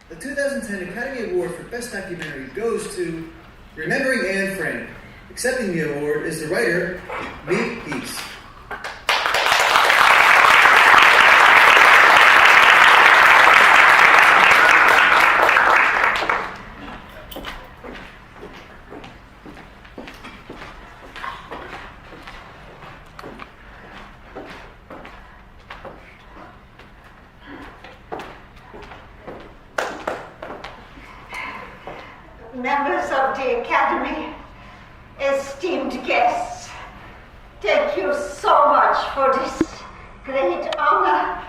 The 2010 Academy Award for Best Documentary goes to Remembering Anne Frank. Accepting the award is the writer, Miep Heese. Members of the Academy, esteemed guests, thank you so much for this great honor.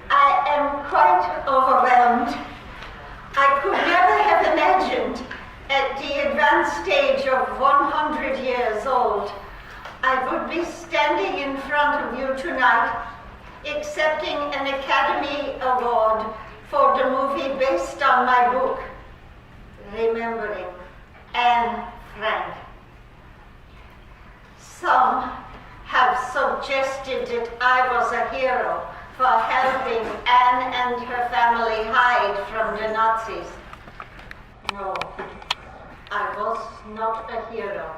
I am quite overwhelmed. I could never have imagined at the advanced stage of 100 years old, I would be standing in front of you tonight accepting an Academy Award for the movie based on my book, Remembering Anne Frank. Some have suggested that I was a hero for helping Anne and her family hide from the Nazis. No, I was not a hero.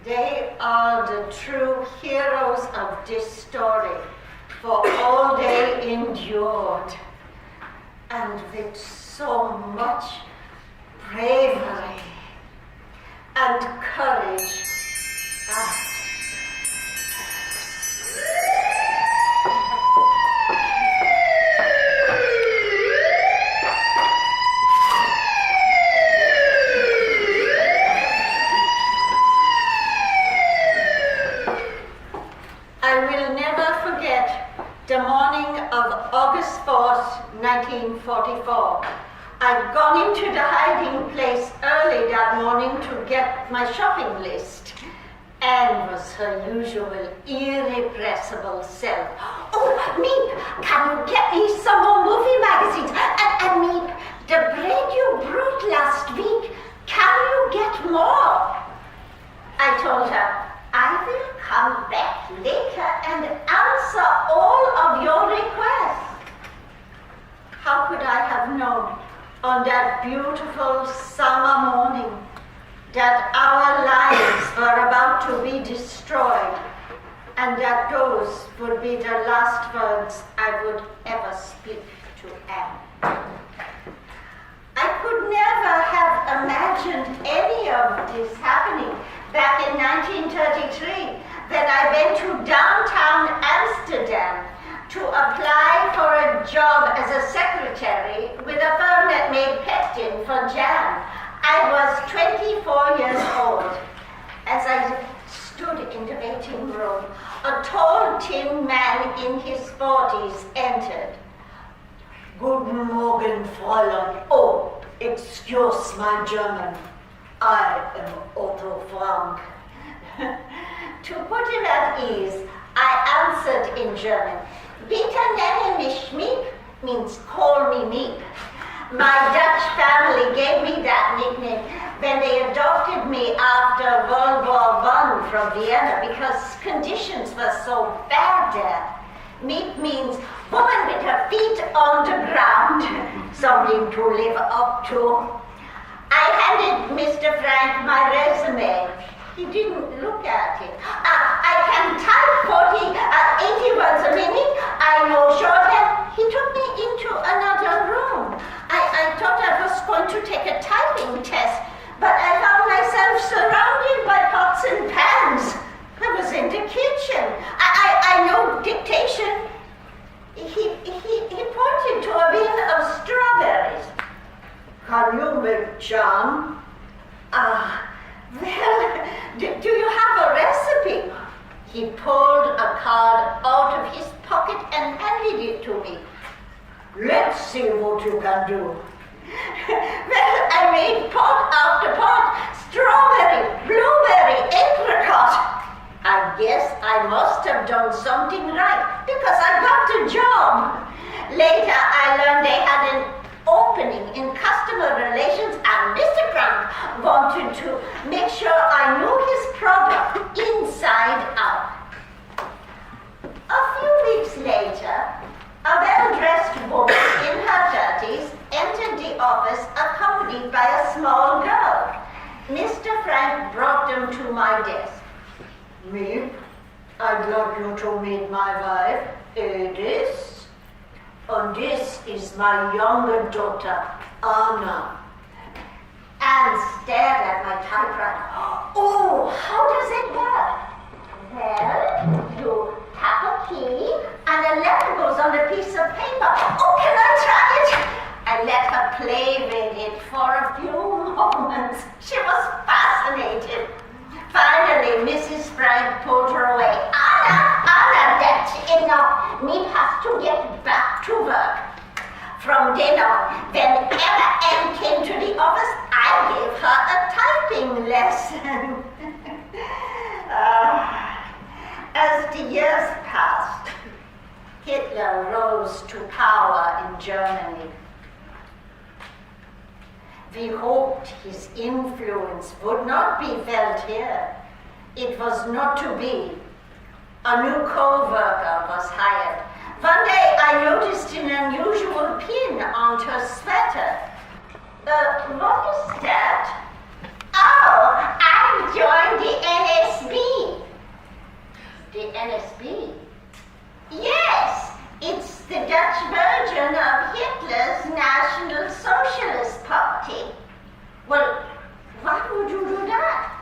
They are the true heroes of this story, for all they endured, and with so much bravery and courage. I will never forget the morning of August 4th, 1944. I'd gone into the hiding place early that morning to get my shopping list. Anne was her usual irrepressible self. Oh, Miep, can you get me some more movie magazines? And Miep, the bread you brought last week, can you get more? I told her, I will come back later and answer all of your requests. How could I have known on that beautiful summer morning that our lives were about to be destroyed and that those would be the last words I would ever speak to Anne? I could never have imagined any of this happening back in 1933 when I went to downtown Amsterdam to apply for a job as a secretary with a firm that made pectin for jam. I was 24 years old. As I stood in the waiting room, a tall, thin man in his 40s entered. Guten Morgen, Fräulein. Oh, excuse my German. I am Otto Frank. To put him at ease, I answered in German. Bitte nenne mich Miep means call me Miep. My Dutch family gave me that nickname when they adopted me after World War I from Vienna because conditions were so bad there. Miep means woman with her feet on the ground, something to live up to. I handed Mr. Frank my resume. He didn't look at it. I can type 80 words a minute. I know shorthand. He took me into another room. I thought I was going to take a typing test, but I found myself surrounded by pots and pans. I was in the kitchen. I know dictation. He pointed to a bin of strawberries. Can you make jam? Well, do you have a recipe? He pulled a card out of his pocket and handed it to me. Let's see what you can do. Well, I made pot after pot, strawberry, blueberry, apricot. I guess I must have done something right because I got the job. Later, I learned they had an opening in customer relations and Mr. Frank wanted to make sure I knew his product inside out. A few weeks later, a well-dressed woman in her 30s entered the Frank brought them to my desk. Me? I'd like you to meet my wife, Edith. And this is my younger daughter, Anna. Anne stared at my typewriter. Oh, how does it work? Well, you tap a key and a letter goes on a piece of paper. Oh, can I try it? I let her play with it for a few moments. She was fascinated. Finally, Mrs. Frank pulled her away. Anna, that's enough. Me has to get back to work. From then on, whenever Anne came to the office, I gave her a typing lesson. As the years passed, Hitler rose to power in Germany. We hoped his influence would not be felt here. It was not to be. A new co-worker was hired. One day I noticed an unusual pin on her sweater. What is that? Oh, I joined the NSB. The NSB? Yes, it's the Dutch version of Hitler's National Socialist Party. Well, why would you do that?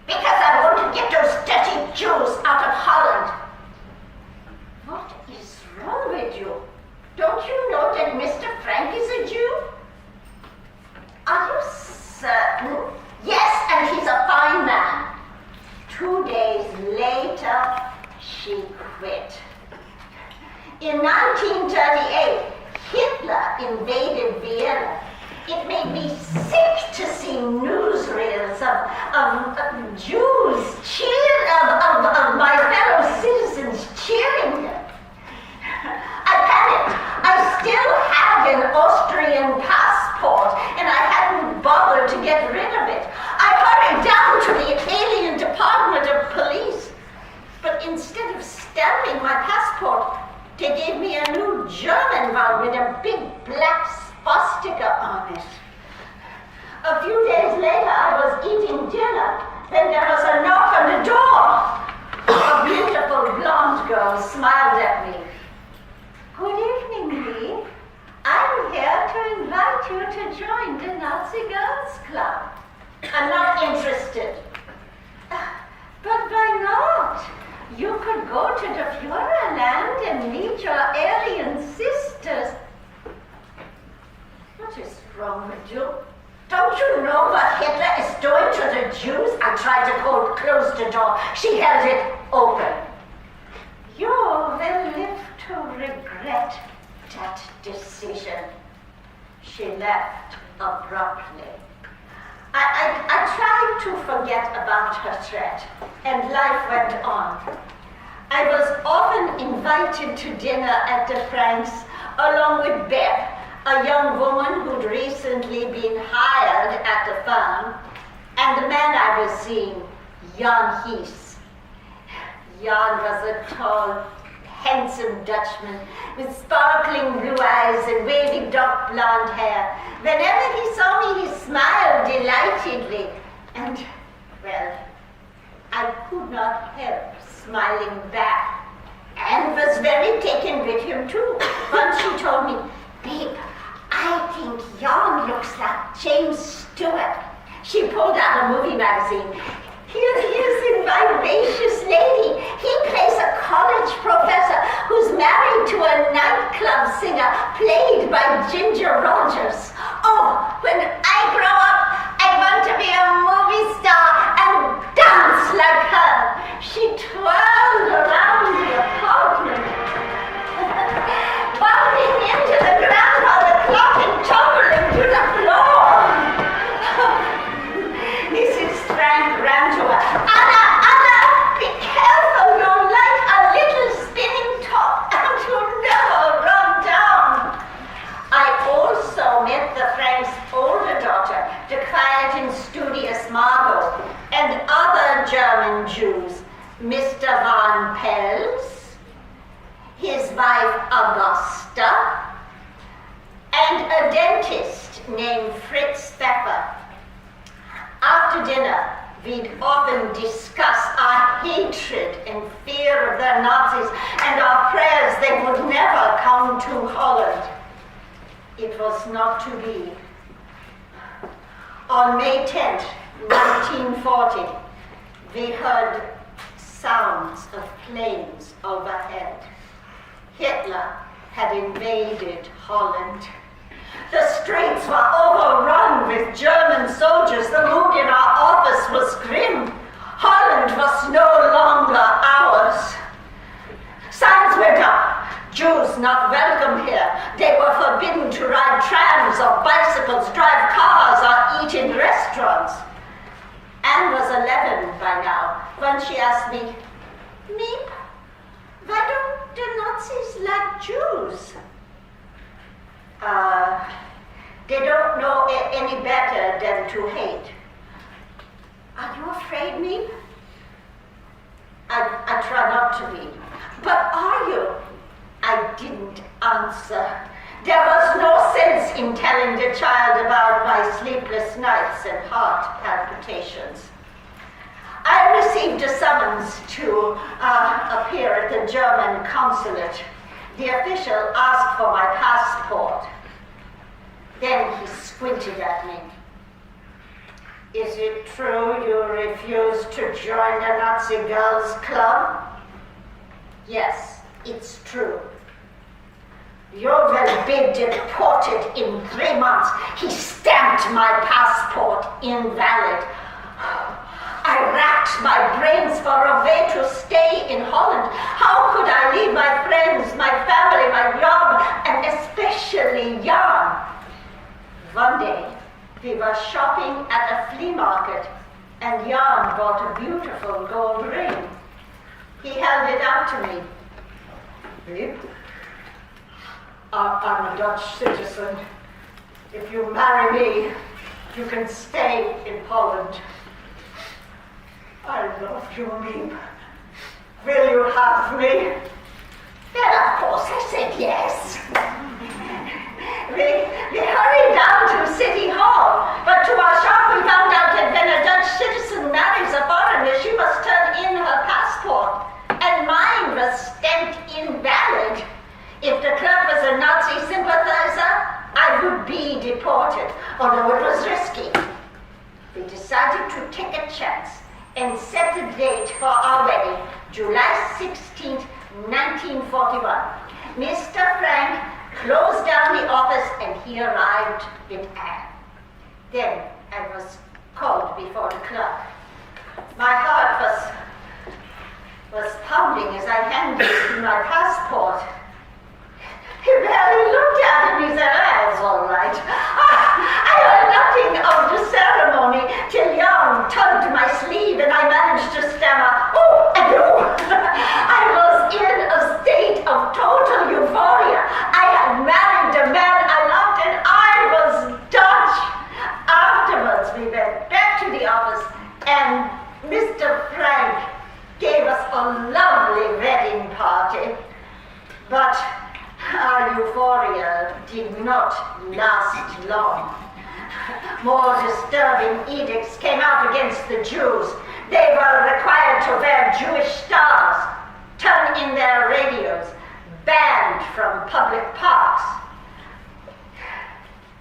Because I want to get those dirty Jews out of Holland. What is wrong with you? Don't you know that Mr. Frank is a Jew? Are you certain? Yes, and he's a fine man. 2 days later, she quit. In 1938, Hitler invaded Vienna. It made me sick to see newsreels of Jews of my fellow citizens cheering him. I panicked. I still had an Austrian passport, and I hadn't bothered to get rid of it. I hurried down to the alien department of police, but instead of stamping my passport, they gave me a new German one with a big black swastika on it. A few days later, I was eating dinner. Then there was a knock on the door. A beautiful blonde girl smiled at me. Good evening, Lee. I'm here to invite you to join the Nazi Girls Club. I'm not interested. But why not? You could go to the Führerland and meet your alien sisters. What is wrong with you? Don't you know what Hitler is doing to the Jews? I tried to close the door. She held it open. You will live to regret that decision. She left abruptly. I tried to forget about her threat, and life went on. I was often invited to dinner at the Franks, along with Beth, a young woman who'd recently been hired at the firm, and the man I was seeing, Jan Hies. Jan was a tall, handsome Dutchman with sparkling blue eyes and wavy dark blonde hair. Whenever he saw me, he smiled delightedly. And, well, I could not help smiling back. Anne was very taken with him too. Once she told me, "Babe, I think Jan looks like James Stewart." She pulled out a movie magazine. "Here he is in Vivacious Lady. He plays a college professor who's married to a nightclub singer played by Ginger Rogers. Oh, when I grow up, I want to be a movie star and dance like her." She twirled around the apartment, bumping into the grandfather clock and tumbling to the floor. Mrs. Frank ran to her. Anna, be careful, you're like a little spinning top and you'll never run down." I also met the Franks' older daughter, the quiet and studious Margot, and other German Jews, Mr. Van Pels, his wife Augusta, and a dentist named Fritz Pepper. After dinner, we'd often discuss our hatred and fear of the Nazis and our prayers they would never come to Holland. It was not to be. On May 10th, 1940, we heard sounds of planes overhead. Hitler had invaded Holland. The streets were overrun with German soldiers. The mood in our office was grim. Holland was no longer ours. Signs went up. Jews not welcome here. They were forbidden to ride trams or bicycles, drive cars, or eat in restaurants. Anne was 11 by now when she asked me, "Miep, why don't the Nazis like Jews?" They don't know any better than to hate. Are you afraid, Miep? I try not to be. But are you? I didn't answer. There was no sense in telling the child about my sleepless nights and heart palpitations. I received a summons to appear at the German consulate. The official asked for my passport. Then he squinted at me. "Is it true you refused to join the Nazi Girls Club?" "Yes, it's true." "You will be deported in 3 months." He stamped my passport invalid. I racked my brains for a way to stay in Holland. How could I leave my friends, my family, my job, and especially Jan? One day, we were shopping at a flea market, and Jan bought a beautiful gold ring. He held it out to me. "Miep, I'm a Dutch citizen. If you marry me, you can stay in Holland." "I love you, Miep. Will you have me?" Then, of course, I said yes. We hurried down to City Hall, but to our shock we found out that when a Dutch citizen marries a foreigner, she must turn in her passport, and mine was stamped invalid. If the clerk was a Nazi sympathizer, I would be deported, although it was risky. We decided to take a chance and set the date for our wedding, July 16th, 1941. Mr. Frank closed down the office and he arrived with Anne. Then I was called before the clerk. My heart was pounding as I handed him my passport. He barely looked at it and he said, "That's all right." I heard nothing of the ceremony till Jan tugged my sleeve and I managed to stammer, "Oh, I do." I was in a state of total euphoria. I had married the man I loved and I was Dutch. Afterwards, we went back to the office and Mr. Frank gave us a lovely wedding party. But our euphoria did not last long. More disturbing edicts came out against the Jews. They were required to wear Jewish stars, turn in their radios, banned from public parks.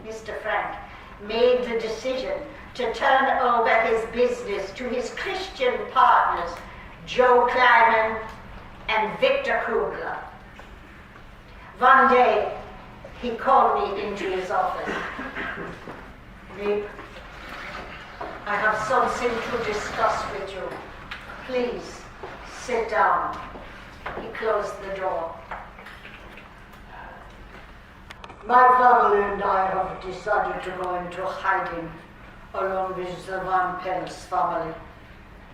Mr. Frank made the decision to turn over his business to his Christian partners, Joe Kleiman and Victor Kugler. One day, he called me into his office. "Miep, I have something to discuss with you. Please, sit down." He closed the door. "My family and I have decided to go into hiding along with the Van Pels family.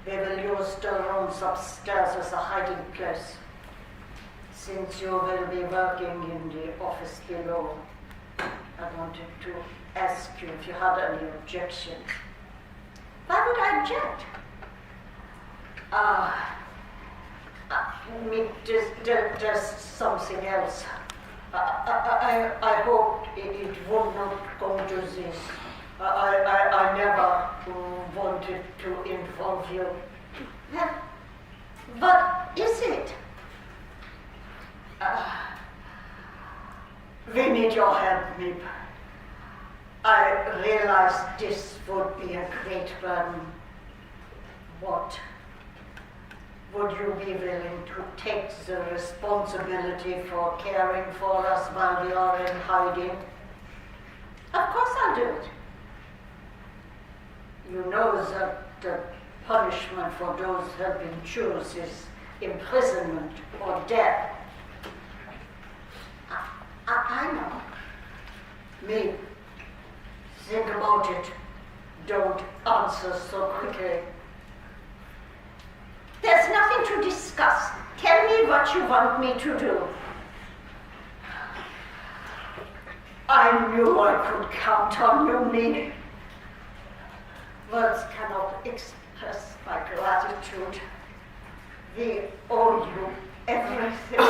We will use the rooms upstairs as a hiding place. Since you will be working in the office below, I wanted to ask you if you had any objections." "Why would I object?" There's something else. I hope it would not come to this. I never wanted to involve you. What is it? We need your help, Meep. I realized this would be a great burden. What? Would you be willing to take the responsibility for caring for us while we are in hiding? Of course I'll do it. You know that the punishment for those who have been chosen is imprisonment or death. I know. Me, think about it. Don't answer so quickly. There's nothing to discuss. Tell me what you want me to do. I knew I could count on you, Meep. Words cannot express my gratitude. We owe you everything.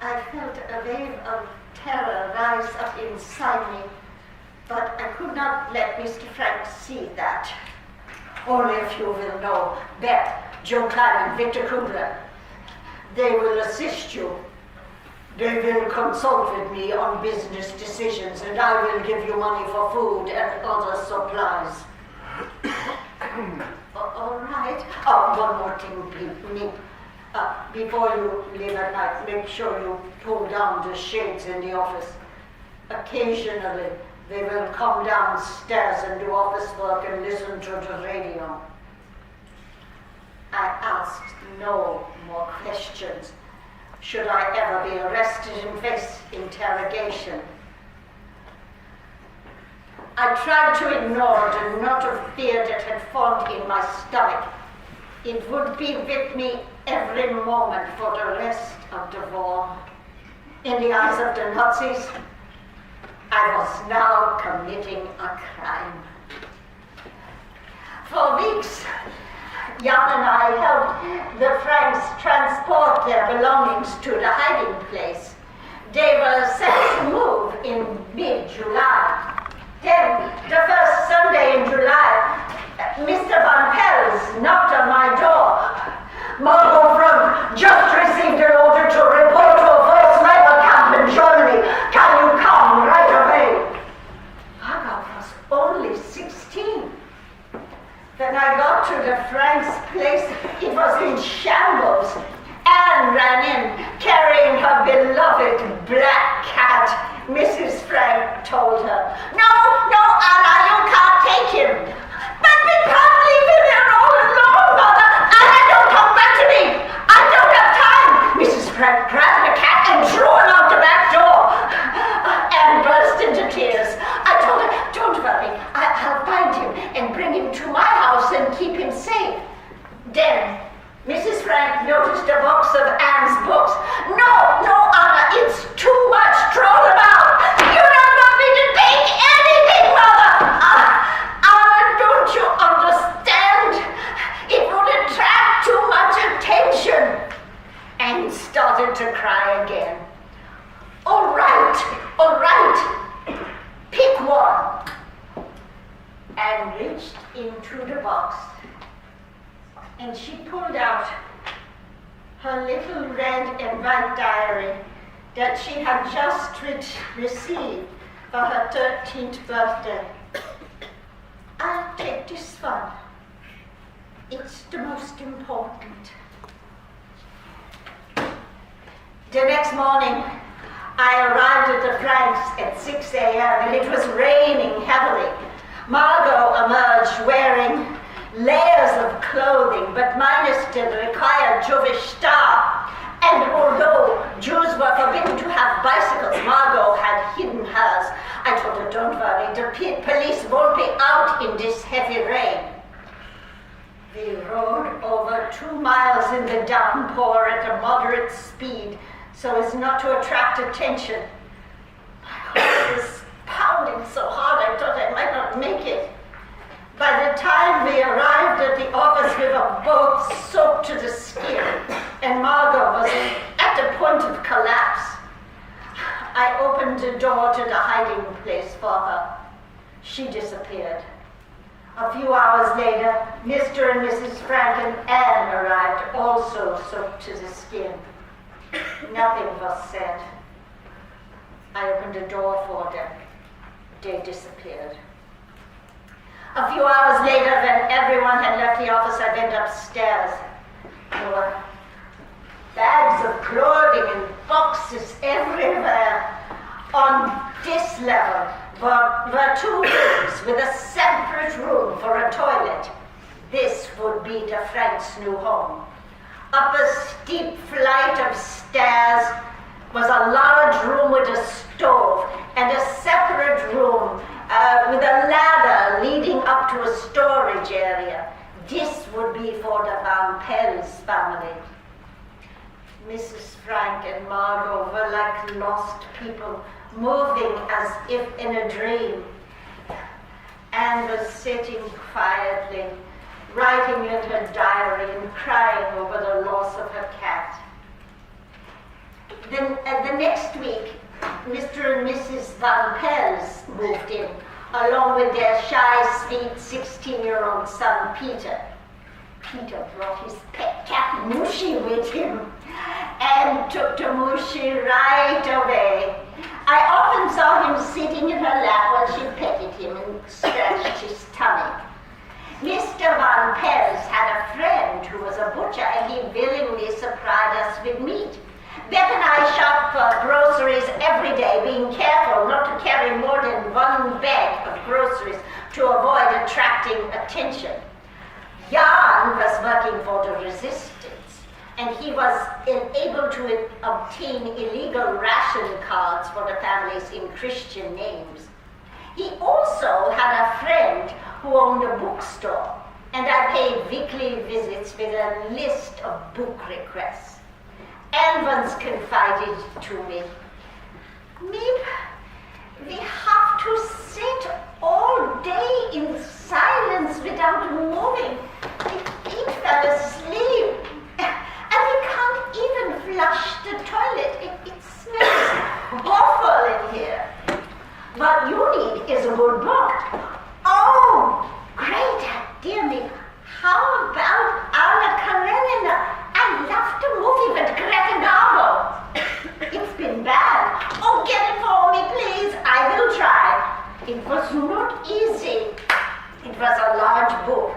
I felt a wave of terror rise up inside me, but I could not let Mr. Frank see that. Only a few will know. Beth, Joe Klein, and Victor Kugler. They will assist you. They will consult with me on business decisions, and I will give you money for food and other supplies. All right. Oh, one more thing, Meep. Before you leave at night, make sure you pull down the shades in the office. Occasionally, they will come downstairs and do office work and listen to the radio. I asked no more questions. Should I ever be arrested and face interrogation? I tried to ignore the knot of fear that had formed in my stomach. It would be with me every moment for the rest of the war. In the eyes of the Nazis, I was now committing a crime. For weeks, Jan and I helped the Franks transport their belongings to the hiding place. They were set to move in mid-July. Then, the first Sunday in July, Mr. Van Pels knocked on my door. Margot Frank just received an order to report to a first sniper camp in Germany. Can you come right away? Margot was only 16. When I got to the Franks' place, it was in shambles. Anne ran in, carrying her beloved black cat. Mrs. Frank told her, No, Anna, you can't take him. But we can't leave him here all alone, Mother. Anna, don't come back to me. I don't have time. Mrs. Frank grabbed the cat and threw him out the back door. Anne burst into tears. I told her, don't worry, I'll find him and bring him to my house and keep him safe. Then Mrs. Frank noticed a box of Anne's books. No, Anna, it's too much. Throw them out. You don't want me to take anything, Mother. Anna, don't you understand? It would attract too much attention. Anne started to cry again. All right. Pick one. Anne reached into the box, and she pulled out her little red and white diary that she had just received for her 13th birthday. I'll take this one. It's the most important. The next morning, I arrived at the Franks at 6 a.m. and it was raining heavily. Margot emerged wearing layers of clothing, but minus the required Jewish star. And although Jews were forbidden to have bicycles, Margot had hidden hers. I told her, don't worry, the police won't be out in this heavy rain. We rode over 2 miles in the downpour at a moderate speed so as not to attract attention. My heart was pounding so hard I thought I might not make it. By the time we arrived at the office, we were both soaked to the skin, and Margot was at the point of collapse. I opened the door to the hiding place for her. she disappeared. A few hours later, Mr. and Mrs. Frank and Anne arrived, also soaked to the skin. Nothing was said. I opened a door for them. They disappeared. A few hours later, when everyone had left the office, I went upstairs. There were bags of clothing and boxes everywhere. On this level were two rooms with a separate room for a toilet. This would be the Franks' new home. Up a steep flight of stairs was a large room with a stove and a separate room with a ladder leading up to a storage area. This would be for the Van Pels family. Mrs. Frank and Margot were like lost people, moving as if in a dream. Anne was sitting quietly, writing in her diary and crying over the loss of her cat. Then, the next week, Mr. and Mrs. Van Pels moved in, along with their shy, sweet 16-year-old son, Peter. Peter brought his pet cat, Mushy, with him, and took to Mushy right away. I often saw him sitting in her lap while she petted him and scratched his tummy. Mr. Van Pels had a friend who was a butcher, and he willingly supplied us with meat. Beth and I shop for groceries every day, being careful not to carry more than one bag of groceries to avoid attracting attention. Jan was working for the resistance, and he was able to obtain illegal ration cards for the families in Christian names. He also had a friend who owned a bookstore, and I paid weekly visits with a list of book requests. Anne once confided to me, "Meep, we have to sit all day in silence without moving. The feet fell asleep, and we can't even flush the toilet. It smells awful in here. What you need is a good book." "Oh, great, dear me. How about Anna Karenina? I love the movie with Greta Garbo." "It's been bad." "Oh, get it for me, please. I will try." It was not easy. It was a large book,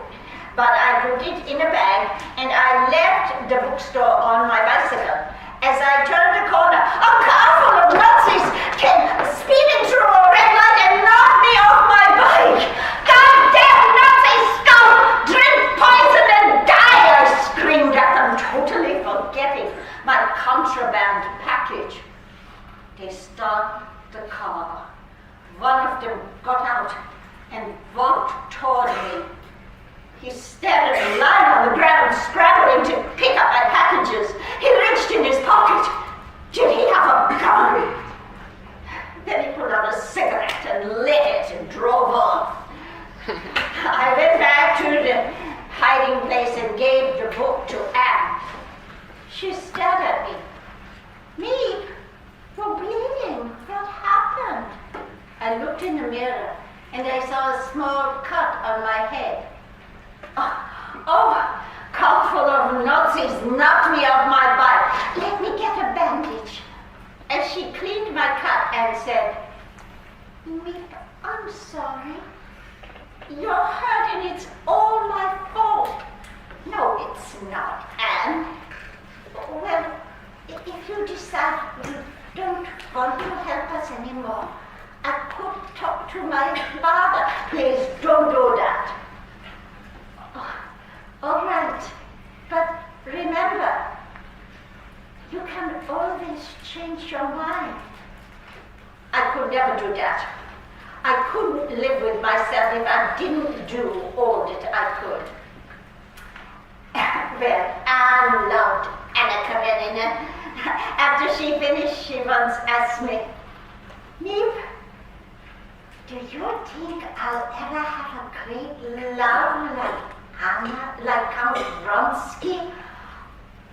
but I put it in a bag and I left the bookstore on my bicycle. As I turned the corner, a car full of Nazis came speeding through a red light and knocked me off my bike. "Goddamn Nazi scum! Drink poison and die!" I screamed at them, totally forgetting my contraband package. They stopped the car. One of them got out and walked toward me. He stared at the line on the ground, scrambling to pick up my packages. He reached in his pocket. Did he have a gun? Then he pulled out a cigarette and lit it and drove off. I went back to the hiding place and gave the book to Anne. She stared at me. "Meep, you're bleeding. What happened?" I looked in the mirror and I saw a small cut on my head. Oh, car full of Nazis knocked me off my bike. "Let me get a bandage." And she cleaned my cut and said, "Meep, I'm sorry. You're hurt and it's all my fault." "No, it's not, Anne." "Well, if you decide you don't want to help us anymore, I could talk to my father." "Please don't do that." "All right, but remember, you can always change your mind." I could never do that. I couldn't live with myself if I didn't do all that I could. Well, Anne loved Anna Karenina. After she finished, she once asked me, "Meep, do you think I'll ever have a great love like Anna, like Count Vronsky?"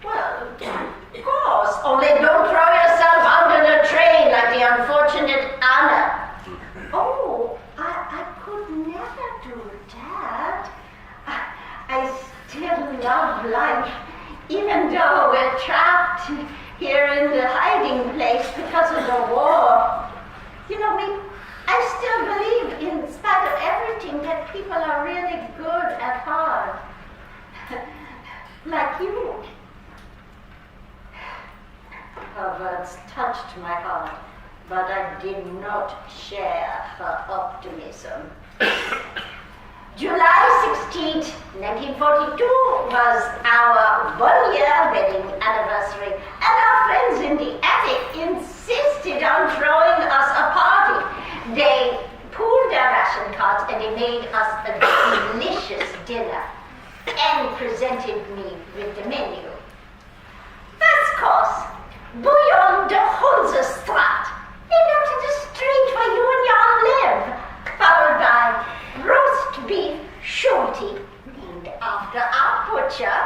"Well, of course, only don't throw yourself under the train like the unfortunate Anna." "Oh, I could love life, even though we're trapped here in the hiding place because of the war. You know me, I still believe, in spite of everything, that people are really good at heart. Like you. Her words touched my heart, but I did not share her optimism. July 16th, 1942 was our 1-year wedding anniversary, and our friends in the attic insisted on throwing us a party. They pooled their ration cards and they made us a delicious dinner and presented me with the menu. First course, bouillon de Hunzerstraat, named after the street where you and Jan live, followed by roast beef shorty, named after our butcher,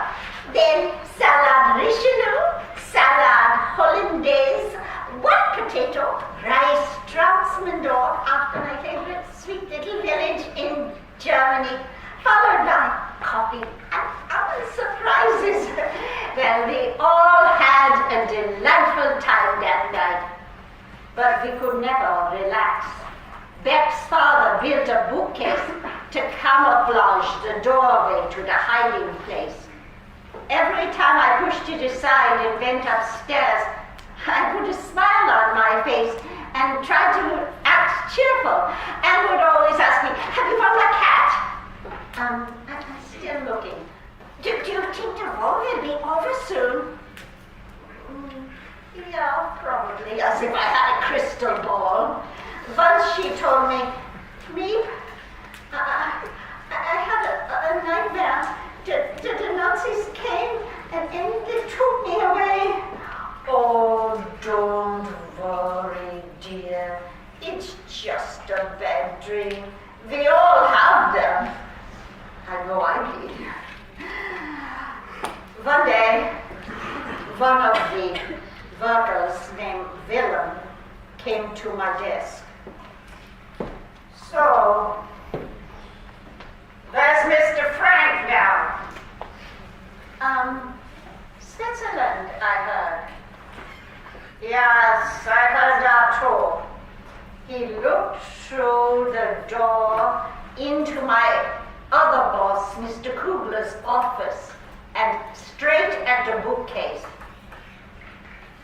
then salad Richelieu, salad Hollandaise, one potato, rice Straussmandorf, after my favorite sweet little village in Germany, followed by coffee and other surprises. Well, we all had a delightful time that night, but we could never relax. Beck's father built a bookcase to camouflage the doorway to the hiding place. Every time I pushed it aside and went upstairs, I put a smile on my face and tried to act cheerful, and would always ask me, "Have you found my cat?" I'm still looking. Do you think the war will be over soon? Yeah, probably, as if I had a crystal ball. Once she told me, "Meep, I had a nightmare. The Nazis came and they took me away." Oh, don't worry, dear. It's just a bad dream. We all have them. I know I did. One day, one of the workers named Willem came to my desk. "So, where's Mr. Frank now?" Switzerland, I heard. Yes, I heard that too. He looked through the door into my other boss, Mr. Kugler's office, and straight at the bookcase.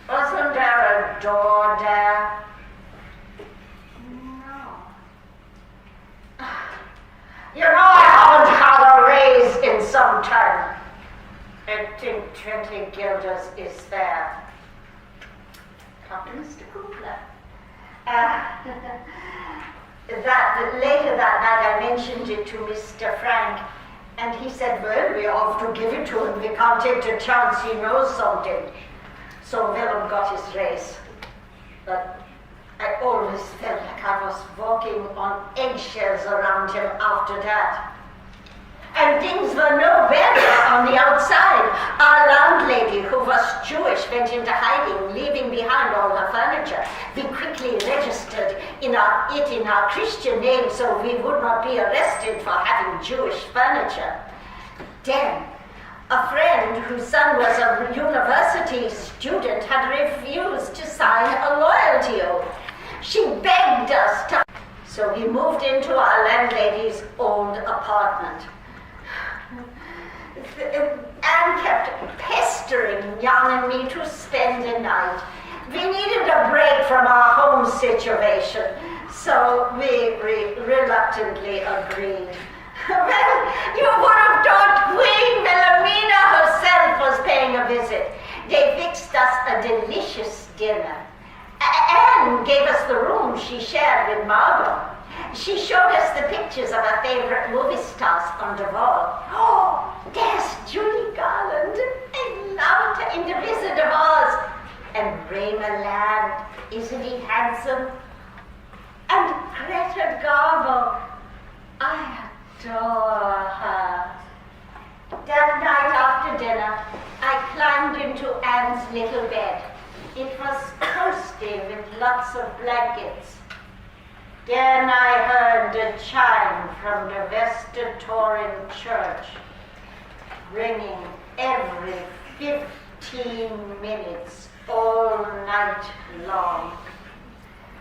Wasn't there a door there? No. You know, I haven't had a raise in some time. I think 20 guilders is fair. Talk to Mr. Kugler. Later that night I mentioned it to Mr. Frank, and he said, "Well, we have to give it to him. We can't take the chance he knows something." So Willem got his raise. But I always felt like I was walking on eggshells around him after that. And things were no better on the outside. Our landlady, who was Jewish, went into hiding, leaving behind all her furniture. We quickly registered it in our Christian name so we would not be arrested for having Jewish furniture. Then, a friend whose son was a university student had refused to sign a loyalty oath. She begged us to, so we moved into our landlady's old apartment. Anne kept pestering Jan and me to spend the night. We needed a break from our home situation, so we reluctantly agreed. Well, you would have thought Queen Wilhelmina herself was paying a visit. They fixed us a delicious dinner. Anne gave us the room she shared with Margot. She showed us the pictures of her favorite movie stars on the wall. Oh, there's Julie Garland. I loved her in The Wizard of Oz. And Raymond Land, isn't he handsome? And Greta Garbo. I adore her. That night after dinner, I climbed into Anne's little bed. It was cozy with lots of blankets. Then I heard the chime from the Westertoren church. ringing every 15 minutes all night long.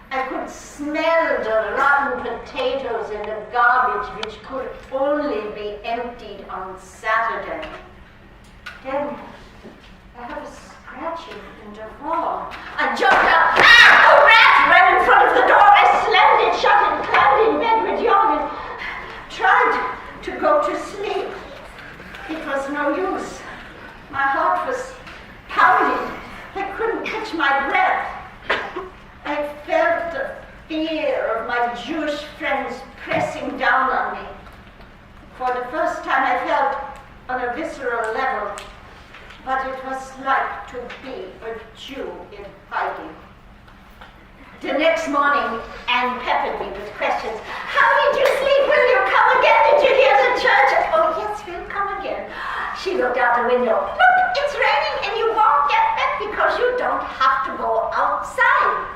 I could smell the rotten potatoes in the garbage which could only be emptied on Saturday. Then I heard a scratching in the wall. I jumped up. Ah! A rat ran in front of the door. I slammed it shut and climbed in bed with Jon and tried to go to sleep. It was no use. My heart was pounding. I couldn't catch my breath. I felt the fear of my Jewish friends pressing down on me. For the first time I felt on a visceral level what it was like to be a Jew in hiding. The next morning, Anne peppered me with questions. How did you sleep? Will you come again? Did you hear the church? Oh yes, we'll come again. She looked out the window. Look, it's raining and you won't get wet because you don't have to go outside.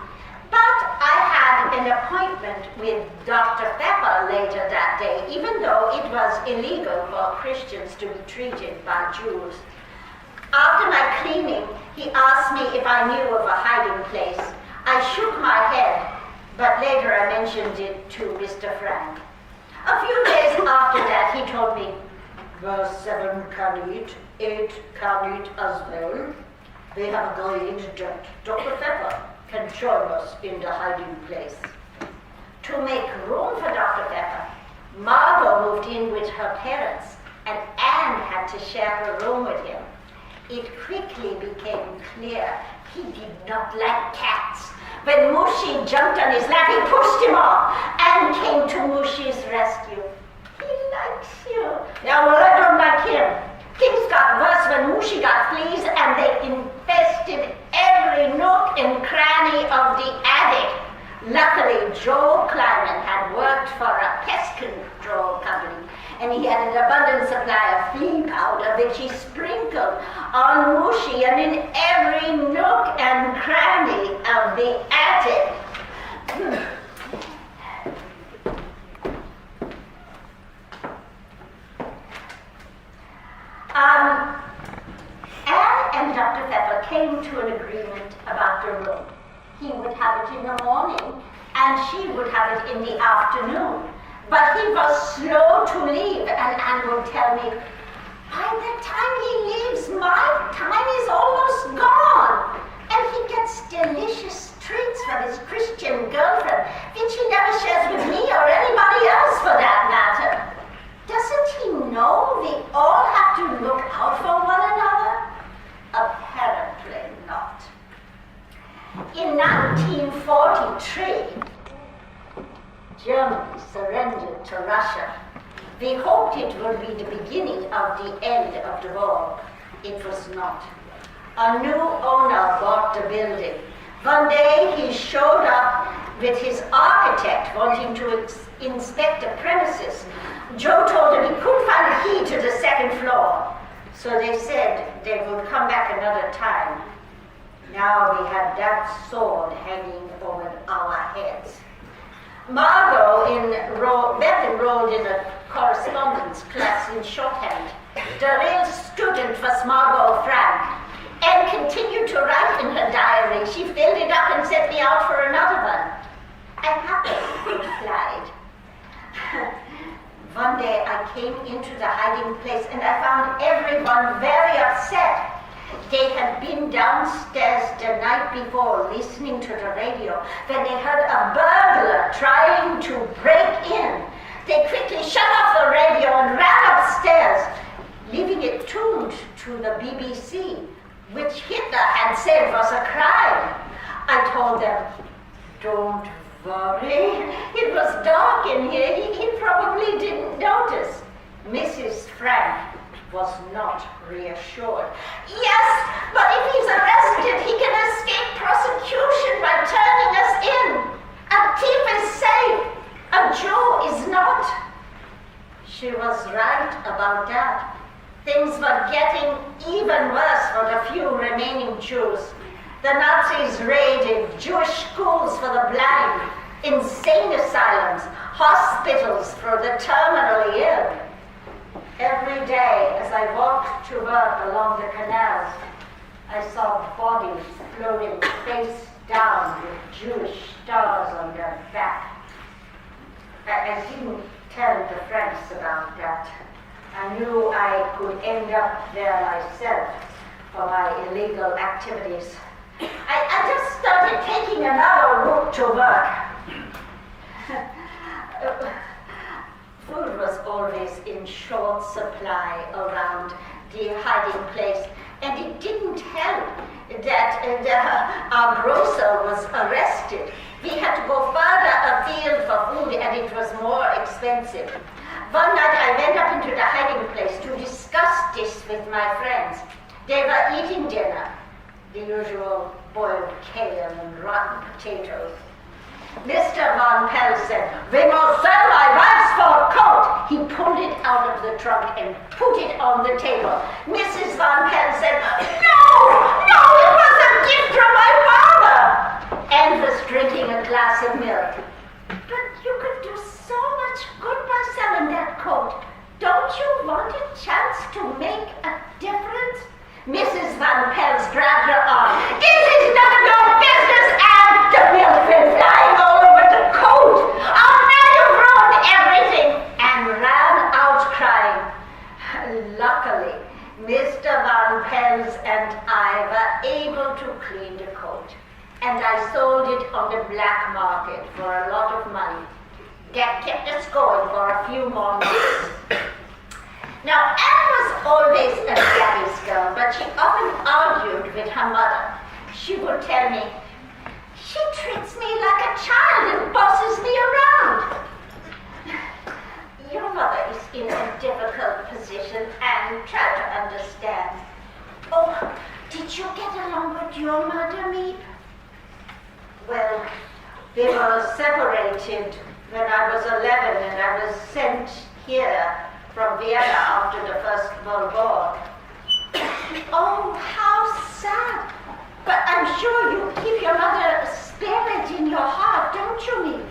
But I had an appointment with Dr. Pepper later that day, even though it was illegal for Christians to be treated by Jews. After my cleaning, he asked me if I knew of a hiding place. I shook my head, but later I mentioned it to Mr. Frank. A few days after that, he told me, "Verse 7 can eat, 8 can eat as well. They have agreed that Dr. Pepper can join us in the hiding place." To make room for Dr. Pepper, Margot moved in with her parents, and Anne had to share her room with him. It quickly became clear he did not like cats. When Mushi jumped on his lap, he pushed him off. Anne came to Mushi's rescue. "He likes you." "Yeah, well, I don't like him." Things got worse when Mushi got fleas and they infested every nook and cranny of the attic. Luckily, Joe Kleiman had worked for a pest control company, and he had an abundant supply of flea powder which he sprinkled on Mushi and in every nook and cranny of the attic. Anne and Dr. Pepper came to an agreement about the room. He would have it in the morning, and she would have it in the afternoon. But he was slow to leave, and Anne would tell me, "By the time he leaves, my time is almost gone." And he gets delicious treats from his Christian girlfriend, which he never shares with me or anybody else for that matter. Doesn't he know we all have to look out for one another? Apparently not. In 1943, Germany surrendered to Russia. We hoped it would be the beginning of the end of the war. It was not. A new owner bought the building. One day he showed up with his architect wanting to inspect the premises. Joe told him he couldn't find a key to the second floor. So they said they would come back another time. Now we had that sword hanging over our heads. Margot enrolled in a correspondence class in shorthand. The real student was Margot Frank, and continued to write in her diary. She filled it up and sent me out for another one. I happily replied. One day I came into the hiding place and I found everyone very upset. They had been downstairs the night before listening to the radio when they heard a burglar trying to break in. They quickly shut off the radio and ran upstairs, leaving it tuned to the BBC, which Hitler had said was a crime. I told them, "Don't worry, it was dark in here. He probably didn't notice." Mrs. Frank was not reassured. "Yes, but if he's arrested, he can escape prosecution by turning us in. A thief is safe, a Jew is not." She was right about that. Things were getting even worse for the few remaining Jews. The Nazis raided Jewish schools for the blind, insane asylums, hospitals for the terminally ill. Every day as I walked to work along the canals, I saw bodies floating face down with Jewish stars on their back. I didn't tell the friends about that. I knew I could end up there myself for my illegal activities. I just started taking another route to work. Food was always in short supply around the hiding place, and it didn't help that our grocer was arrested. We had to go further afield for food, and it was more expensive. One night I went up into the hiding place to discuss this with my friends. They were eating dinner, the usual boiled kale and rotten potatoes. Mr. Von Pell said, "We must sell my wife's fur coat." He pulled it out of the trunk and put it on the table. Mrs. Von Pell said, No, it was a gift from my father." And was drinking a glass of milk. "But you could do so much good by selling that coat. Don't you want a chance to make a difference?" Mrs. Van Pels grabbed her arm. "This is none of your business," and the milk went flying all over the coat. "Oh, now you've ruined everything," and ran out crying. Luckily, Mr. Van Pels and I were able to clean the coat, and I sold it on the black market for a lot of money. That kept us going for a few more months. Now, Anne was always a daddy's girl, but she often argued with her mother. She would tell me, "She treats me like a child and bosses me around." Your mother is in a difficult position, and try to understand. Oh, did you get along with your mother, Meep? Well, we were separated when I was 11, and I was sent here from Vienna after the First World War. Oh, how sad. But I'm sure you keep your mother's spirit in your heart, don't you, Meep?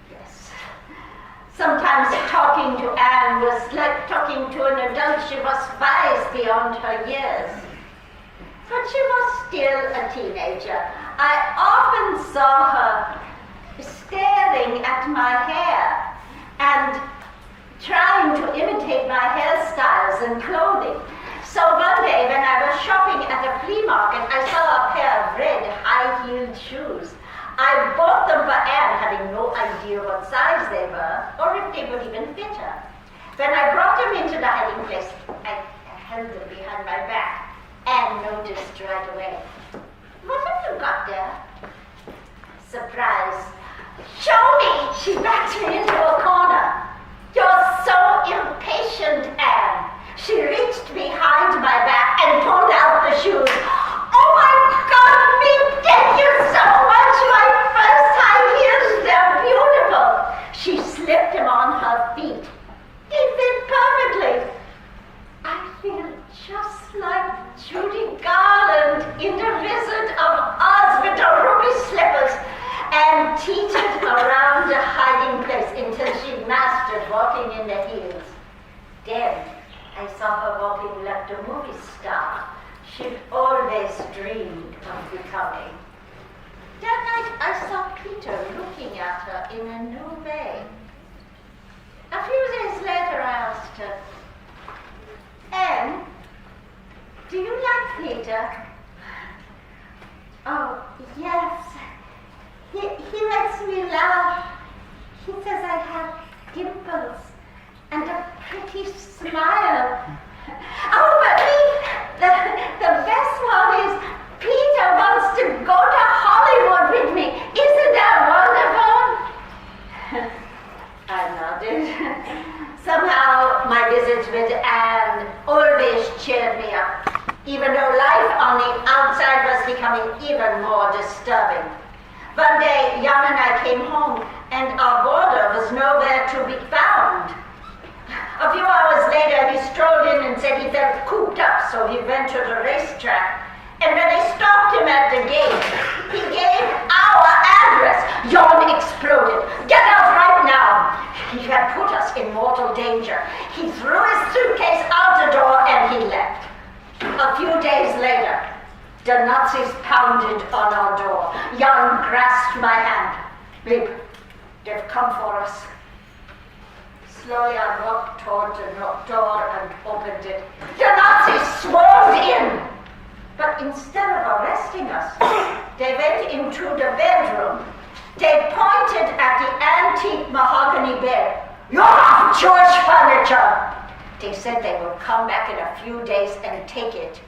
Yes. Sometimes talking to Anne was like talking to an adult. She was wise beyond her years. But she was still a teenager. I often saw her staring at my hair and trying to imitate my hairstyles and clothing. So one day when I was shopping at a flea market, I saw a pair of red high-heeled shoes. I bought them for Anne, having no idea what size they were or if they would even fit her. When I brought them into the hiding place, I held them behind my back. Anne noticed right away. "What have you got there?" Surprise. "Show me!" She backed me into a corner. "You're so impatient, Anne." She reached behind my back and pulled out the shoes. "Oh my God, Meep, thank you so much! My first high heels, they're beautiful." She slipped them on her feet. They fit perfectly. I feel just like Judy Garland in The Wizard of Oz with the ruby slippers, and teetered around the hiding place until she mastered walking in the heels. Then I saw her walking like the movie star she'd always dreamed of becoming. That night I saw Peter looking at her in a new way. A few days later I asked her, "Anne, do you like Peter?" "Oh, yes. He makes me laugh. He says I have dimples and a pretty smile. Oh, but the best one is Peter wants to go to Hollywood with me. Isn't that wonderful?" I nodded. Somehow my visits with Anne always cheered me up, even though life on the outside was becoming even more disturbing. One day, Jan and I came home, and our boarder was nowhere to be found. A few hours later, he strolled in and said he felt cooped up, so he went to the racetrack. And when they stopped him at the gate, he gave our address. Jan exploded. Get out right now. He had put us in mortal danger. He threw his suitcase out the door and he left. A few days later, the Nazis pounded on our door. Jan grasped my hand. Babe, they've come for us. Slowly I walked toward the door and opened it. The Nazis swarmed in. But instead of arresting us, they went into the bedroom. They pointed at the antique mahogany bed. You have Jewish furniture! They said they would come back in a few days and take it.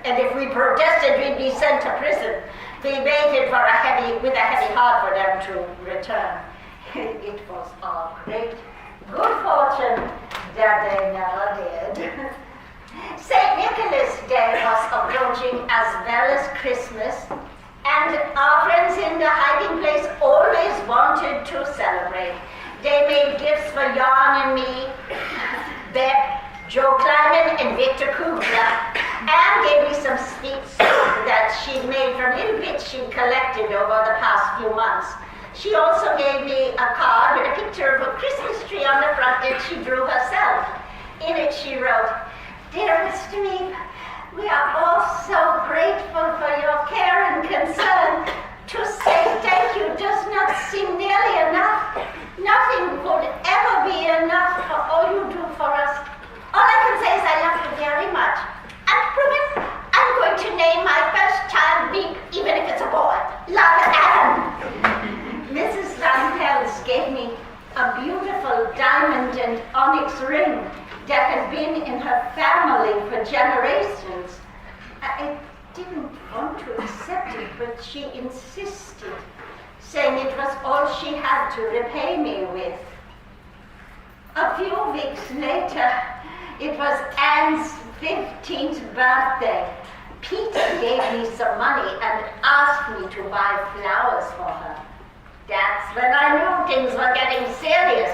And if we protested, we'd be sent to prison. We waited with a heavy heart for them to return. It was our great good fortune that they never did. St. Nicholas Day was approaching as well as Christmas, and our friends in the hiding place always wanted to celebrate. They made gifts for Jan and me, Beth, Joe Kleiman, and Victor Kugler, and gave me some sweet soup that she'd made from little bits she'd collected over the past few months. She also gave me a card with a picture of a Christmas tree on the front that she drew herself. In it she wrote, "Dearest Miep, we are all so grateful for your care and concern. To say thank you does not seem nearly enough. Nothing would ever be enough for all you do for us. All I can say is I love you very much. And Ruben, I'm going to name my first child Miep, even if it's a boy. Love, Adam." Mrs. Van Pels gave me a beautiful diamond and onyx ring that had been in her family for generations. I didn't want to accept it, but she insisted, saying it was all she had to repay me with. A few weeks later, it was Anne's 15th birthday. Peter gave me some money and asked me to buy flowers for her. That's when I knew things were getting serious.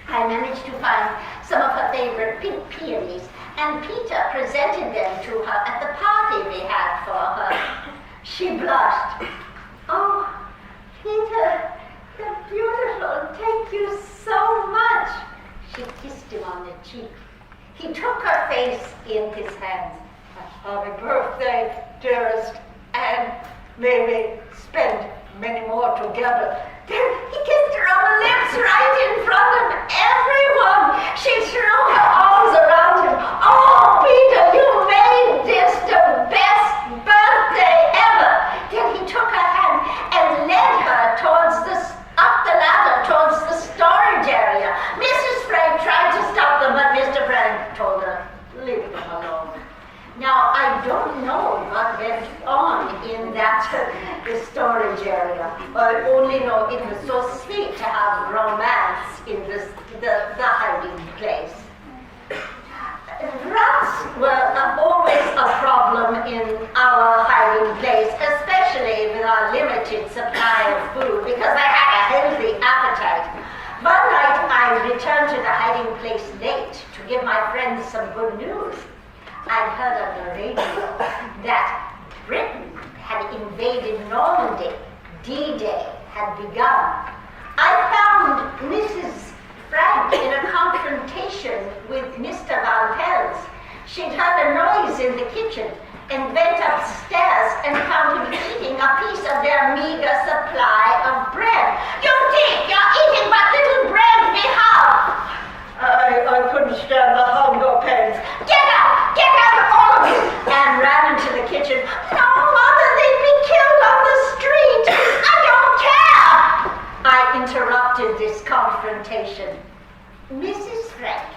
I managed to find some of her favorite pink peonies, and Peter presented them to her at the party we had for her. She blushed. "Oh, Peter, they're beautiful. Thank you so much." She kissed him on the cheek. He took her face in his hands. "Happy birthday, dearest, and may we spend many more together." Then he kissed her on the lips right in front of everyone. She threw her arms around him. "Oh, Peter, you made this the best birthday ever." Then he took her hand and led her up the ladder towards the storage area. Mrs. Frank tried to stop them, but Mr. Frank told her, "Leave them alone." Now, I don't know what went on in that storage area. I only know it was so sweet to have romance in the hiding place. Rats were always a problem in our hiding place, especially with our limited supply of food, because I had a healthy appetite. One night, I returned to the hiding place late to give my friends some good news. I heard on the radio that Britain had invaded Normandy. D-Day had begun. I found Mrs. Frank in a confrontation with Mr. Van Pels. She'd heard a noise in the kitchen and went upstairs and found him eating a piece of their meager supply of bread. "You think you're eating what little bread we have?" I couldn't stand the hunger pains. Get out, all of you!" and ran into the kitchen. "No, Mother, they'd be killed on the street. I don't care." I interrupted this confrontation. "Mrs. Frank,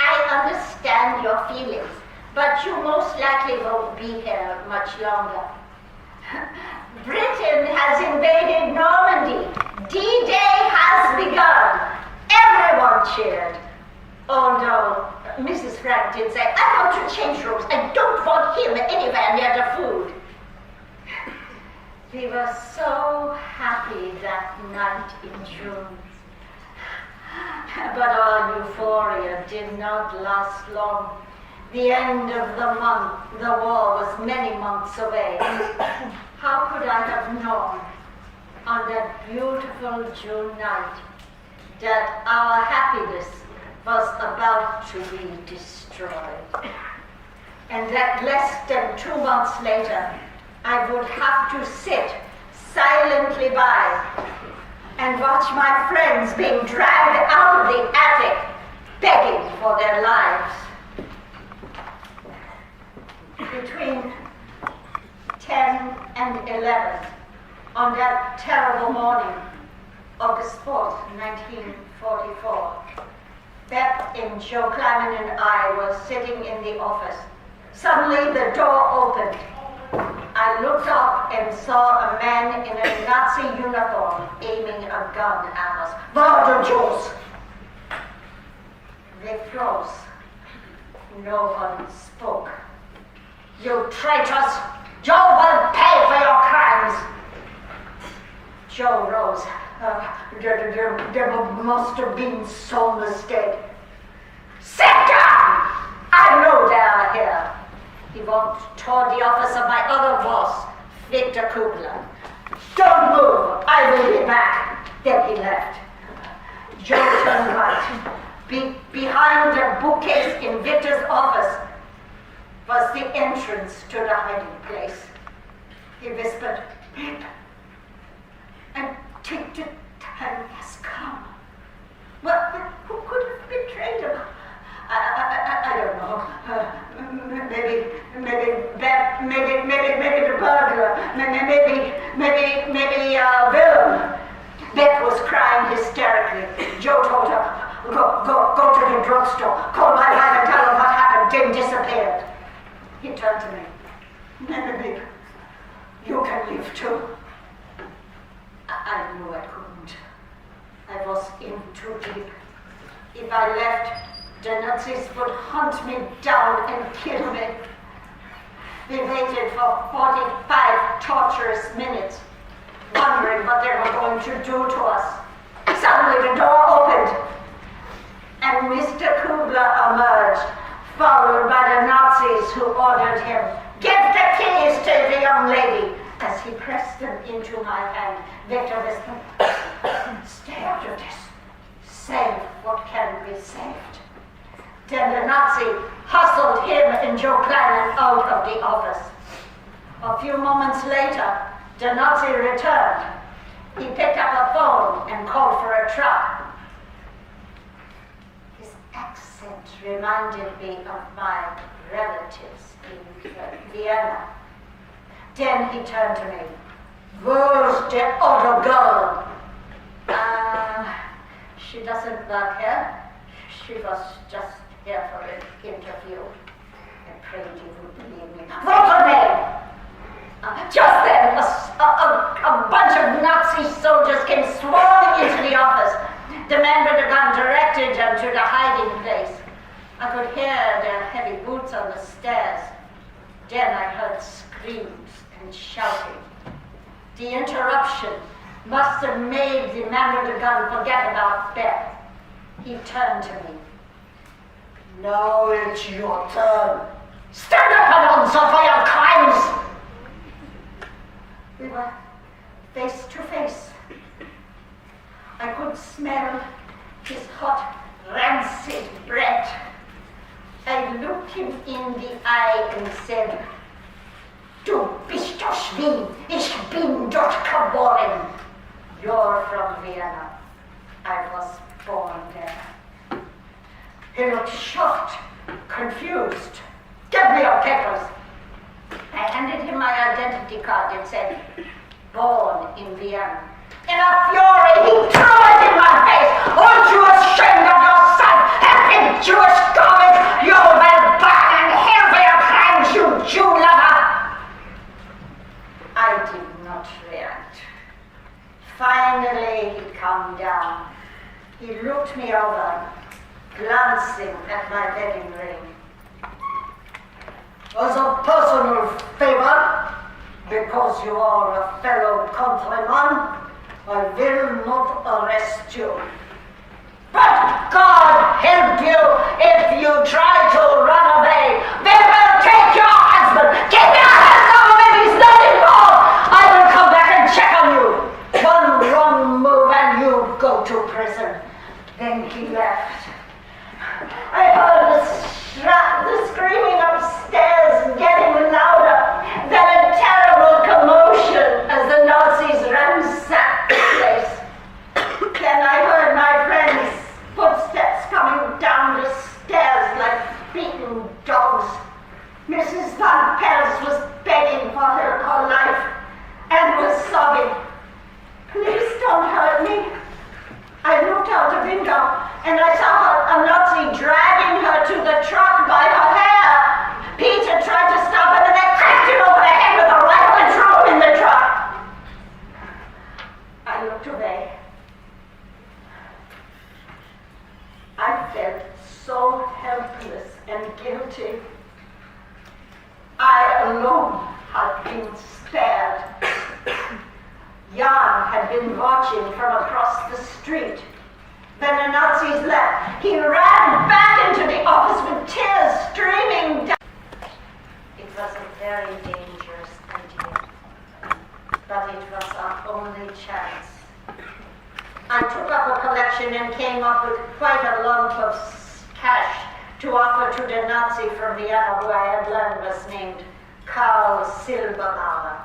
I understand your feelings, but you most likely won't be here much longer. Britain has invaded Normandy. D-Day has begun." Everyone cheered. Although Mrs. Frank did say, "I want to change rooms. I don't want him anywhere near the food." We were so happy that night in June. But our euphoria did not last long. The end of the month, the war was many months away. How could I have known on that beautiful June night that our happiness was about to be destroyed? And that less than 2 months later, I would have to sit silently by and watch my friends being dragged out of the attic, begging for their lives. Between 10 and 11, on that terrible morning, August 4th, 1944, Beth and Joe Kleiman and I were sitting in the office. Suddenly the door opened. I looked up and saw a man in a Nazi uniform aiming a gun at us. Where are the Jews? They froze. No one spoke. You traitors! Joe will pay for your crimes! Joe rose. There must have been some mistake. Sit down! I know they are here. He walked toward the office of my other boss, Victor Kubler. Don't move, I will be back. Then he left. Joe turned right. Behind the bookcase in Victor's office was the entrance to the hiding place. He whispered, "Pip, and take the time has come." Well, who could have betrayed him? I don't know. Maybe the burglar. Maybe Willem. Beth was crying hysterically. Joe told her, go to the drugstore. Call my wife and tell her what happened. Jim disappeared. He turned to me. Maybe you can leave too. I knew I couldn't. I was in too deep. If I left, the Nazis would hunt me down and kill me. We waited for 45 torturous minutes, wondering what they were going to do to us. Suddenly the door opened, and Mr. Kubler emerged, followed by the Nazis who ordered him, "Give the keys to the young lady." As he pressed them into my hand, Victor whispered, "Stay out of this. Save what can be saved." Then the Nazi hustled him and Joe Kleiman out of the office. A few moments later, the Nazi returned. He picked up a phone and called for a truck. His accent reminded me of my relatives in Vienna. Then he turned to me. "Where's the other girl?" She doesn't work here. She was just here for an interview. I prayed you would believe me. "What's her name?" Just then, a bunch of Nazi soldiers came swarming into the office. The man with the gun directed them to the hiding place. I could hear their heavy boots on the stairs. Then I heard screams and shouting. The interruption must have made the man with the gun forget about Beth. He turned to me. "Now it's your turn. Stand up and answer for your crimes!" We were face to face. I could smell his hot, rancid breath. I looked him in the eye and said, "Du bist aus Wien, ich bin dort geboren." You're from Vienna. I was born there. He looked shocked, confused. "Give me your papers." I handed him my identity card and said, "Born in Vienna." In a fury, he threw it in my face. "Aren't you ashamed of yourself? Happy Jewish garbage! You will burn in hell for your crimes, you Jew lover!" I did not react. Finally, he calmed down. He looked me over, glancing at my wedding ring. "As a personal favor, because you are a fellow countryman, I will not arrest you. But God help you if you try to run away. They will take your husband. Keep your hands off him if he's not involved. I will come back and check on you. One wrong move and you go to prison. Then he left. I heard the screaming upstairs getting louder. Then a terrible commotion as the Nazis ransacked the place. Then I heard my friend's footsteps coming down the stairs like beaten dogs. Mrs. Van Pels was begging for her life and was sobbing. Please don't hurt me. I looked out the window and I saw a Nazi dragging her to the truck by her hair. Peter tried to stop him and they cracked him over the head with a rifle and threw him in the truck. I looked away. I felt so helpless and guilty. I alone had been spared. Jan had been watching from across the street. Then the Nazis left. He ran back into the office with tears streaming down. It was a very dangerous idea, but it was our only chance. I took up a collection and came up with quite a lump of cash to offer to the Nazi from Vienna who I had learned was named Karl Silberbauer.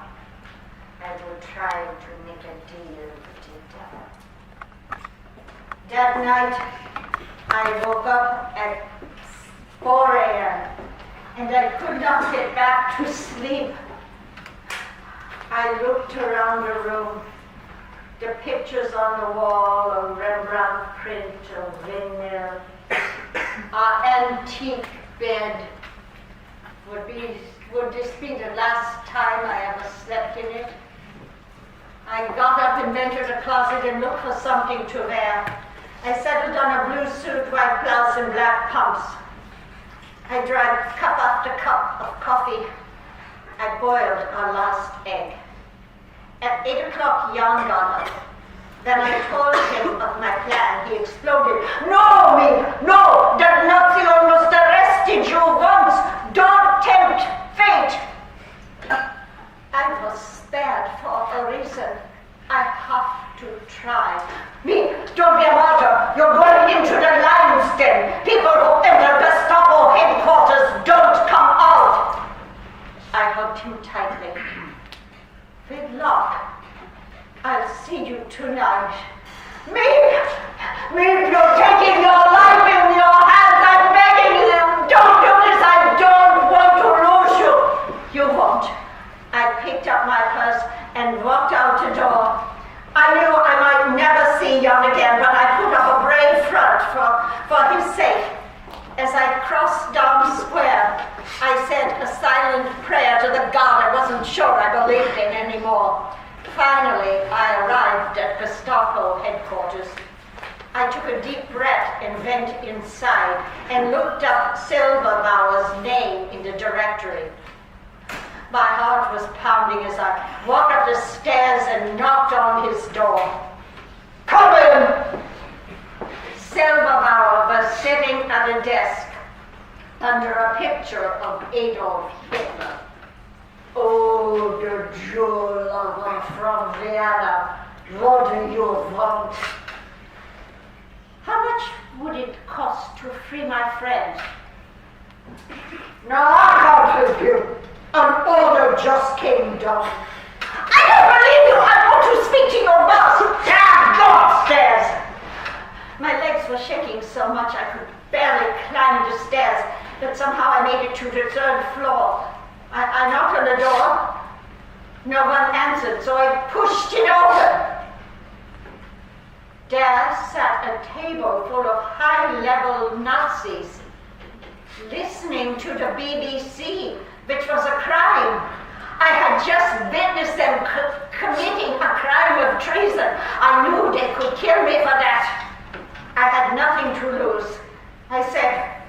I will try to make a deal with the devil. That night, I woke up at 4 a.m. and I could not get back to sleep. I looked around the room. The pictures on the wall, a Rembrandt print, a windmill, our antique bed. Would this be the last time I ever slept in it? I got up and entered a closet and looked for something to wear. I settled on a blue suit, white blouse, and black pumps. I drank cup after cup of coffee. I boiled our last egg. At 8 o'clock, Jan got up. Then I told him of my plan. He exploded. No, me! No! That Nazi almost arrested you once! Don't tempt fate! I was spared for a reason. I have to try. Me, don't be a martyr. You're going into the lion's den. People who enter Gestapo headquarters don't come out. I hugged him tightly. With luck, I'll see you tonight. Me, you're taking your life in your hands. I'm begging you. Don't do this. I don't want to lose you. You won't. I picked up my purse and walked out the door. I knew I might never see Jan again, but I put up a brave front for his sake. As I crossed down the square, I said a silent prayer to the God I wasn't sure I believed in anymore. Finally, I arrived at Gestapo headquarters. I took a deep breath and went inside and looked up Silberbauer's name in the directory. My heart was pounding as I walked up the stairs and knocked on his door. Come in! Silberbauer was sitting at a desk under a picture of Adolf Hitler. Oh, the jewel lover from Vienna, what do you want? How much would it cost to free my friend? No, I can't help you. An order just came down. I don't believe you. I want to speak to your boss. Go upstairs. My legs were shaking so much I could barely climb the stairs, but somehow I made it to the third floor. I knocked on the door. No one answered, so I pushed it open. There sat a table full of high-level Nazis, listening to the BBC, which was a crime. I had just witnessed them committing a crime of treason. I knew they could kill me for that. I had nothing to lose. I said,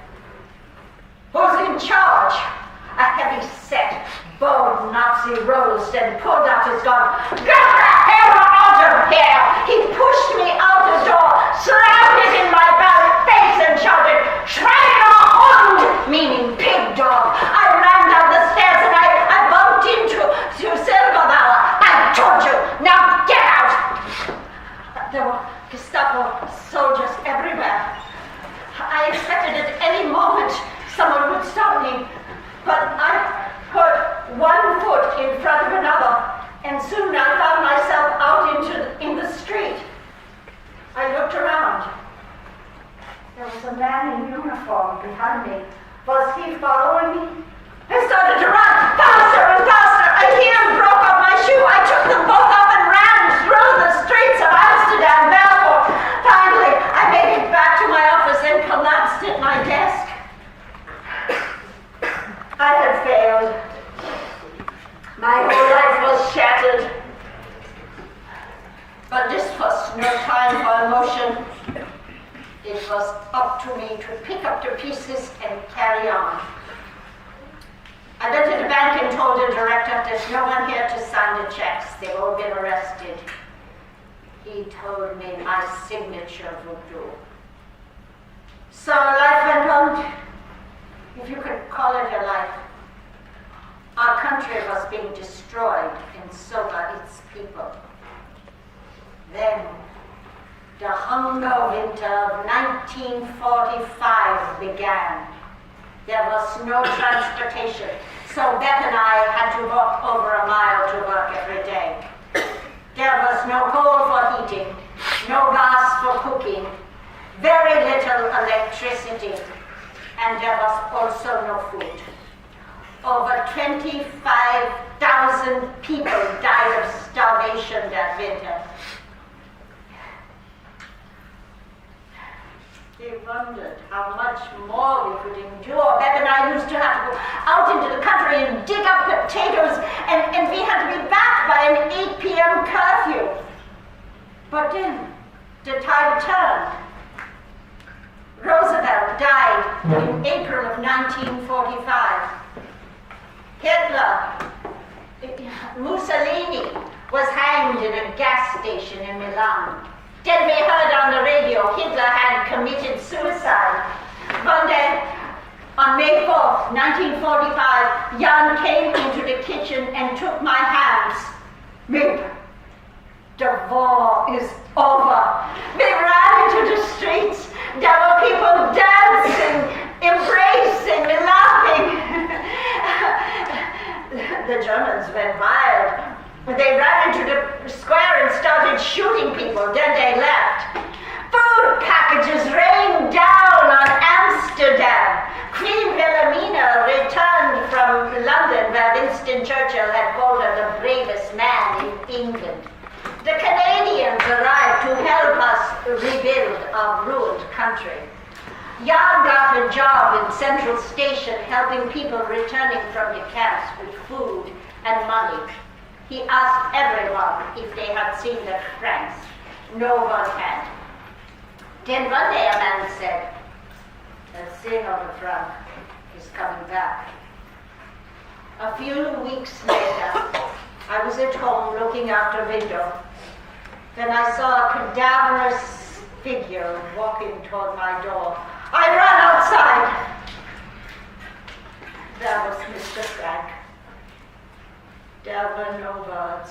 "Who's in charge?" A heavy-set, bald Nazi rose and pulled out his gun. "Get the hell out of here!" He pushed me out the door, slammed it in my face and shouted, failed. My whole life was shattered. But this was no time for emotion. It was up to me to pick up the pieces and carry on. I went to the bank and told the director, there's no one here to sign the checks. They've all been arrested. He told me my signature would do. So life went on, if you could call it a life. Our country was being destroyed, and so were its people. Then, the hunger winter of 1945 began. There was no transportation, so Beth and I had to walk over a mile to work every day. There was no coal for heating, no gas for cooking, very little electricity, and there was also no food. Over 25,000 people died of starvation that winter. They wondered how much more we could endure. Beth and I used to have to go out into the country and dig up potatoes, and we had to be back by an 8 p.m. curfew. But then the tide turned. Roosevelt died in April of 1945. Hitler, Mussolini was hanged in a gas station in Milan. Then we heard on the radio Hitler had committed suicide. One day, on May 4th, 1945, Jan came into the kitchen and took my hands. Mip, the war is over. We ran into the streets. There were people dancing, embracing, laughing. The Germans went wild. They ran into the square and started shooting people. Then they left. Food packages rained down on Amsterdam. Queen Wilhelmina returned from London, where Winston Churchill had called her the bravest man in England. The Canadians arrived to help us rebuild our ruined country. Jan got a job in Central Station helping people returning from the camps with food and money. He asked everyone if they had seen the Franks. No one had. Then one day a man said, the Sino de Frank is coming back. A few weeks later, I was at home looking out the window. Then I saw a cadaverous figure walking toward my door. I ran outside. There was Mr. Frank. There were no words.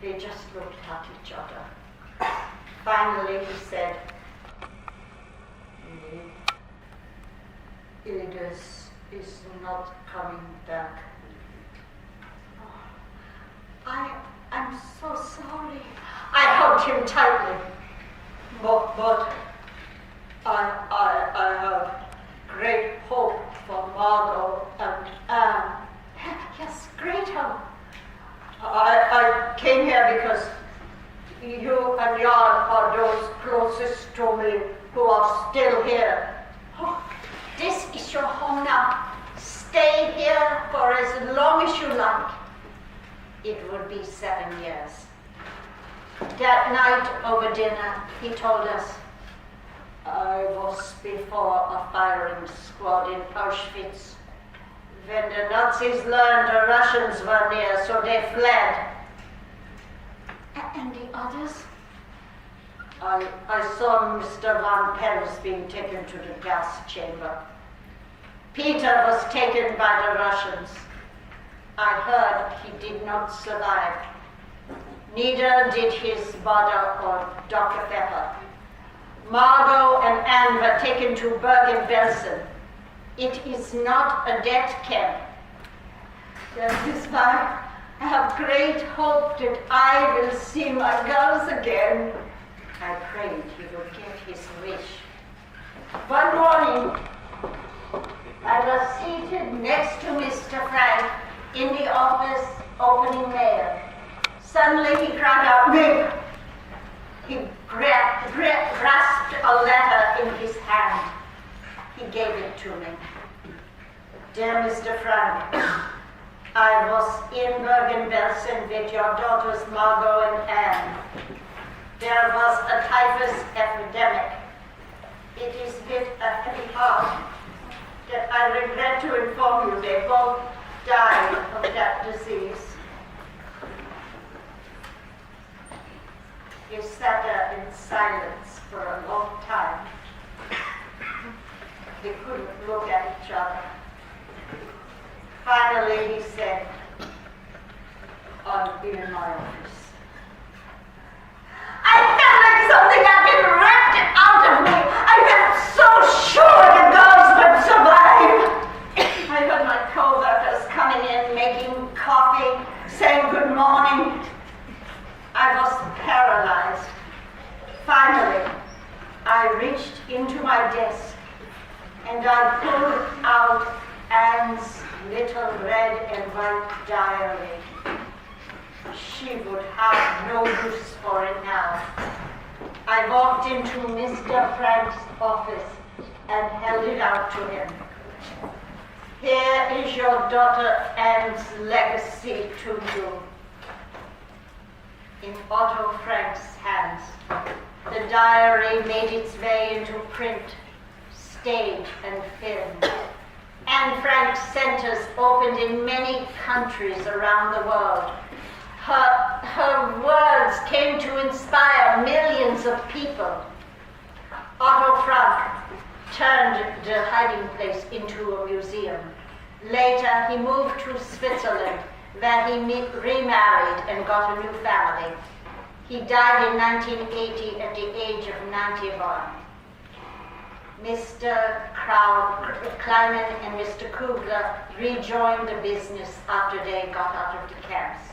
They just looked at each other. Finally he said, Ildes is not coming back. I'm so sorry. I hugged him tightly. But I have great hope for Margot and Anne. Yes, great hope. I came here because you and Jan are those closest to me who are still here. Oh, this is your home now. Stay here for as long as you like. It would be 7 years. That night over dinner, he told us, I was before a firing squad in Auschwitz. When the Nazis learned the Russians were near, so they fled. And the others? I saw Mr. Van Pels being taken to the gas chamber. Peter was taken by the Russians. I heard he did not survive. Neither did his mother or Dr. Pepper. Margot and Anne were taken to Bergen-Belsen. It is not a death camp. That is why I have great hope that I will see my girls again. I prayed he would get his wish. One morning, I was seated next to Mr. Frank in the office opening mail. Suddenly he cried out, Mick! He grasped a letter in his hand. He gave it to me. Dear Mr. Frank, I was in Bergen-Belsen with your daughters Margot and Anne. There was a typhus epidemic. It is with a heavy heart that I regret to inform you they both died of that disease. He sat there in silence for a long time. They couldn't look at each other. Finally, he said, I'll be in my office. I felt like something had been ripped out of me. I felt so sure the girls would survive. I heard my co-workers coming in, making coffee, saying good morning. I was paralyzed. Finally, I reached into my desk and I pulled out Anne's little red and white diary. She would have no use for it now. I walked into Mr. Frank's office and held it out to him. Here is your daughter Anne's legacy to you. In Otto Frank's hands, the diary made its way into print, stage, and film. Anne Frank centers opened in many countries around the world. Her words came to inspire millions of people. Otto Frank turned the hiding place into a museum. Later, he moved to Switzerland, where he remarried and got a new family. He died in 1980 at the age of 91. Mr. Kleiman and Mr. Kugler rejoined the business after they got out of the camps.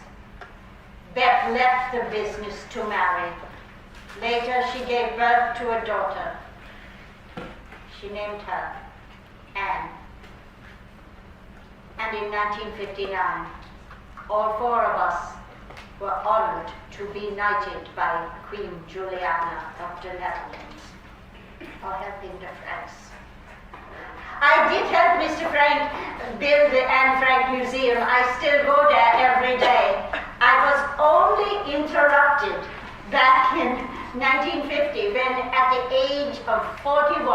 Beth left the business to marry. Later, she gave birth to a daughter. She named her Anne. And in 1959, all four of us were honored to be knighted by Queen Juliana of the Netherlands for helping the Franks. I did help Mr. Frank build the Anne Frank Museum. I still go there every day. I was only interrupted back in 1950 when, at the age of 41,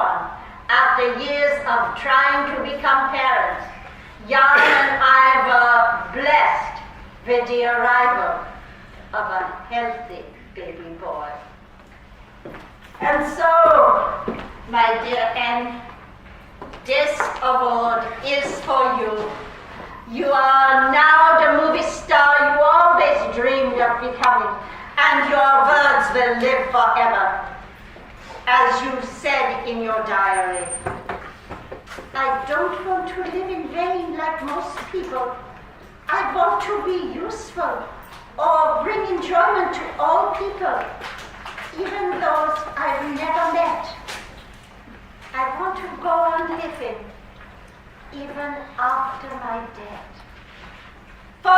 after years of trying to become parents, Jan and I were blessed with the arrival of a healthy baby boy. And so, my dear Anne, this award is for you. You are now the movie star you always dreamed of becoming, and your words will live forever. As you said in your diary, I don't want to live in vain like most people. I want to be useful or bring enjoyment to all people, even those I've never met. I want to go on living, even after my death. For